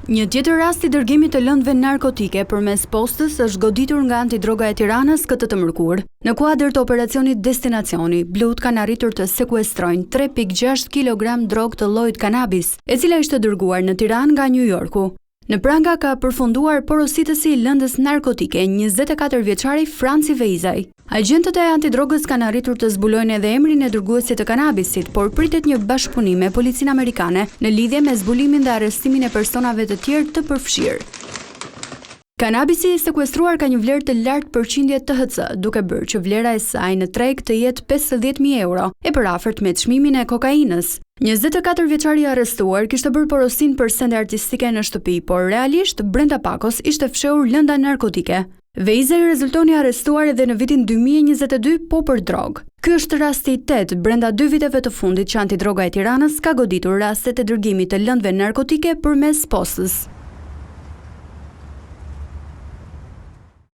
Një tjetër rast i dërgimit të lëndëve narkotike përmes postës është goditur nga Antidroga e Tiranës këtë të mërkur. Në kuadër të operacionit Destinacioni, Blut kanë arritur të sekuestrojnë 3.6 kg drogë të llojit kanabis, e cila ishte dërguar në Tiranë nga New Yorku. Në pranga ka përfunduar porositësi i lëndës narkotike 24 vjeçari Franci Vejzaj. Agjentët e antidrogës kanë arritur të zbulojnë edhe emrin e dërguesit të kanabisit, por pritet një bashkëpunim me policinë amerikane në lidhje me zbulimin dhe arrestimin e personave të tjerë të përfshirë. Kanabisi i sekuestruar ka një vlerë të lartë përqindje THC, duke bërë që vlera e saj në treg të jetë 50.000 euro, e përafërt me çmimin e kokainës. 24 vjeçari i arrestuar kishte bërë porosin për sende artistike në shtëpi, por realisht brenda pakos ishte fshehur lënda narkotike. Vejzaj rezultoni arrestuar edhe në vitin 2022 po për drogë. Ky është rasti i 8 brenda 2 viteve të fundit që Antidroga e Tiranës ka goditur rastet e dërgimit të lëndëve narkotike përmes postës.